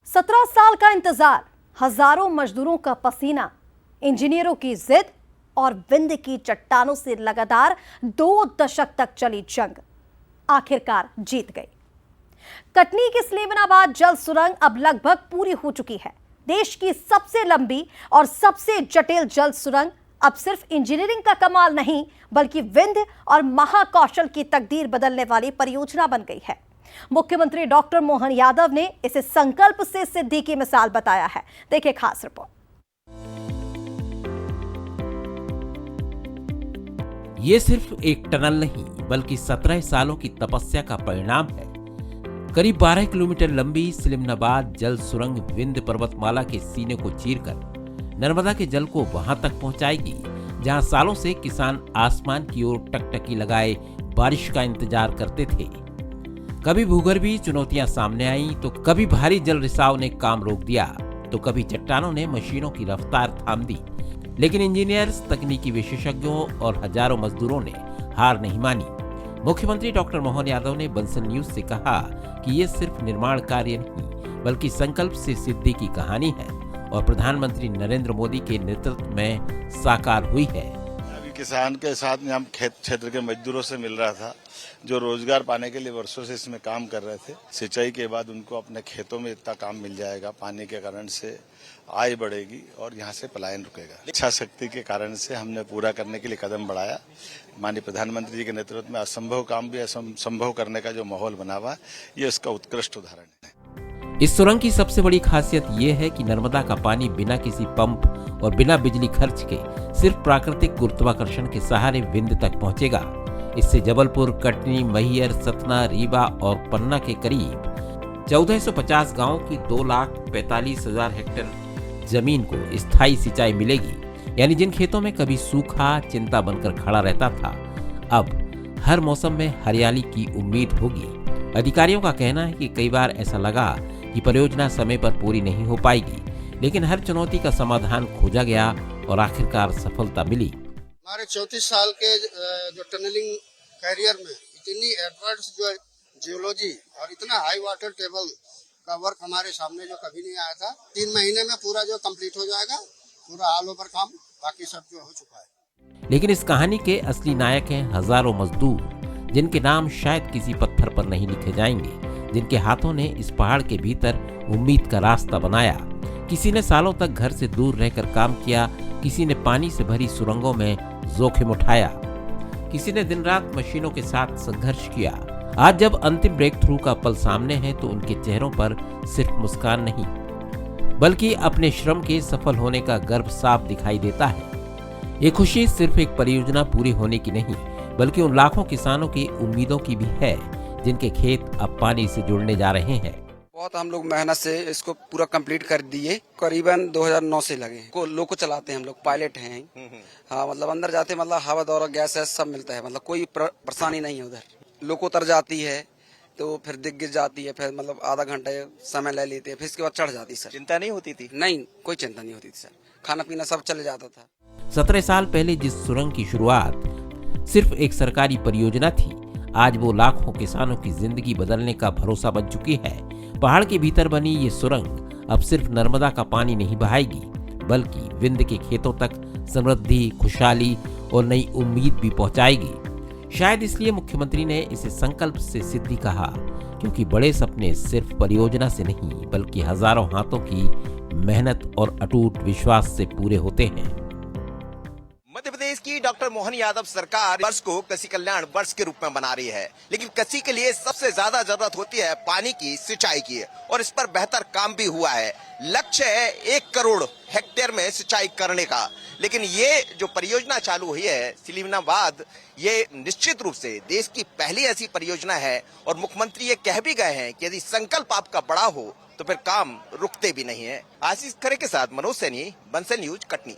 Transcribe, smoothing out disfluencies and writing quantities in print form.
17 साल का इंतजार, हजारों मजदूरों का पसीना, इंजीनियरों की जिद और विंध्य की चट्टानों से लगातार 2 दशक तक चली जंग आखिरकार जीत गई। कटनी की स्लीमनाबाद जल सुरंग अब लगभग पूरी हो चुकी है। देश की सबसे लंबी और सबसे जटिल जल सुरंग अब सिर्फ इंजीनियरिंग का कमाल नहीं, बल्कि विंध्य और महाकौशल की तकदीर बदलने वाली परियोजना बन गई है। मुख्यमंत्री डॉक्टर मोहन यादव ने इसे संकल्प से सिद्धि की मिसाल बताया है। देखिए खास रिपोर्ट। ये सिर्फ एक टनल नहीं, बल्कि 17 सालों की तपस्या का परिणाम है। करीब 12 किलोमीटर लंबी स्लीमनाबाद जल सुरंग विंध्य पर्वतमाला के सीने को चीरकर नर्मदा के जल को वहां तक पहुंचाएगी, जहां सालों से किसान आसमान की ओर टकटकी लगाए बारिश का इंतजार करते थे। कभी भूगर्भीय चुनौतियां सामने आईं, तो कभी भारी जल रिसाव ने काम रोक दिया, तो कभी चट्टानों ने मशीनों की रफ्तार थाम दी। लेकिन इंजीनियर्स, तकनीकी विशेषज्ञों और हजारों मजदूरों ने हार नहीं मानी। मुख्यमंत्री डॉक्टर मोहन यादव ने बंसल न्यूज से कहा कि ये सिर्फ निर्माण कार्य नहीं, बल्कि संकल्प से सिद्धि की कहानी है और प्रधानमंत्री नरेंद्र मोदी के नेतृत्व में साकार हुई है। अभी किसान के साथ में हम खेत क्षेत्र के मजदूरों से मिल रहा था, जो रोजगार पाने के लिए वर्षों से इसमें काम कर रहे थे। सिंचाई के बाद उनको अपने खेतों में इतना काम मिल जाएगा, पानी के कारण से आय बढ़ेगी और यहाँ से पलायन रुकेगा। इच्छा शक्ति के कारण से हमने पूरा करने के लिए कदम बढ़ाया। माननीय प्रधानमंत्री जी के नेतृत्व में असंभव काम भी संभव करने का जो माहौल बना हुआ है, ये इसका उत्कृष्ट उदाहरण है। इस सुरंग की सबसे बड़ी खासियत ये है कि नर्मदा का पानी बिना किसी पंप और बिना बिजली खर्च के सिर्फ प्राकृतिक गुरुत्वाकर्षण के सहारे विंध्य तक पहुंचेगा। इससे जबलपुर, कटनी, मैहर, सतना, रीवा और पन्ना के करीब 1450 गांवों की 2,45,000 हेक्टेयर जमीन को स्थायी सिंचाई मिलेगी। यानी जिन खेतों में कभी सूखा चिंता बनकर खड़ा रहता था, अब हर मौसम में हरियाली की उम्मीद होगी। अधिकारियों का कहना है कि कई बार ऐसा लगा कि परियोजना समय पर पूरी नहीं हो पाएगी, लेकिन हर चुनौती का समाधान खोजा गया और आखिरकार सफलता मिली। हमारे 34 साल के जो टनलिंग कैरियर में इतनी एडवांस जो जियोलॉजी और इतना हाई वाटर टेबल का वर्क हमारे सामने जो कभी नहीं आया था। 3 महीने में पूरा जो कंप्लीट हो जाएगा, पूरा ऑल ओवर काम, बाकी सब जो हो चुका है। लेकिन इस कहानी के असली नायक हैं हजारों मजदूर, जिनके नाम शायद किसी पत्थर पर नहीं लिखे जाएंगे, जिनके हाथों ने इस पहाड़ के भीतर उम्मीद का रास्ता बनाया। किसी ने सालों तक घर से दूर रहकर काम किया, किसी ने पानी से भरी सुरंगों में जोखिम उठाया, किसी ने दिन रात मशीनों के साथ संघर्ष किया। आज जब अंतिम ब्रेक थ्रू का पल सामने है, तो उनके चेहरों पर सिर्फ मुस्कान नहीं, बल्कि अपने श्रम के सफल होने का गर्व साफ दिखाई देता है। ये खुशी सिर्फ एक परियोजना पूरी होने की नहीं, बल्कि उन लाखों किसानों की उम्मीदों की भी है, जिनके खेत अब पानी से जुड़ने जा रहे हैं। बहुत हम लोग मेहनत से इसको पूरा कंप्लीट कर दिए। करीबन 2009 से लगे को लोग को चलाते हैं, हम लोग पायलट हैं। हाँ, मतलब अंदर जाते मतलब हवा दौरा गैस है सब मिलता है, मतलब कोई परेशानी नहीं है। उधर लोग उतर जाती है तो फिर दिख गिर जाती है, फिर मतलब आधा घंटा समय ले लेते हैं, फिर इसके बाद चढ़ जाती है। सर चिंता नहीं होती थी? नहीं, कोई चिंता नहीं होती थी सर, खाना पीना सब चले जाता था। 17 साल पहले जिस सुरंग की शुरुआत सिर्फ एक सरकारी परियोजना थी, आज वो लाखों किसानों की जिंदगी बदलने का भरोसा बन चुकी है। पहाड़ के भीतर बनी ये सुरंग अब सिर्फ नर्मदा का पानी नहीं बहाएगी, बल्कि विंध्य के खेतों तक समृद्धि, खुशहाली और नई उम्मीद भी पहुंचाएगी। शायद इसलिए मुख्यमंत्री ने इसे संकल्प से सिद्धि कहा, क्योंकि बड़े सपने सिर्फ परियोजना से नहीं, बल्कि हजारों हाथों की मेहनत और अटूट विश्वास से पूरे होते हैं। मध्य प्रदेश की डॉक्टर मोहन यादव सरकार वर्ष को कृषि कल्याण वर्ष के रूप में बना रही है, लेकिन कृषि के लिए सबसे ज्यादा जरूरत होती है पानी की, सिंचाई की, और इस पर बेहतर काम भी हुआ है। लक्ष्य है 1 करोड़ हेक्टेयर में सिंचाई करने का। लेकिन ये जो परियोजना चालू हुई है स्लीमनाबाद, ये निश्चित रूप से देश की पहली ऐसी परियोजना है, और मुख्यमंत्री ये कह भी गए हैं कि यदि संकल्प आपका बड़ा हो तो फिर काम रुकते भी नहीं है। आशीष खरे के साथ मनोज सैनी, बंसल न्यूज, कटनी।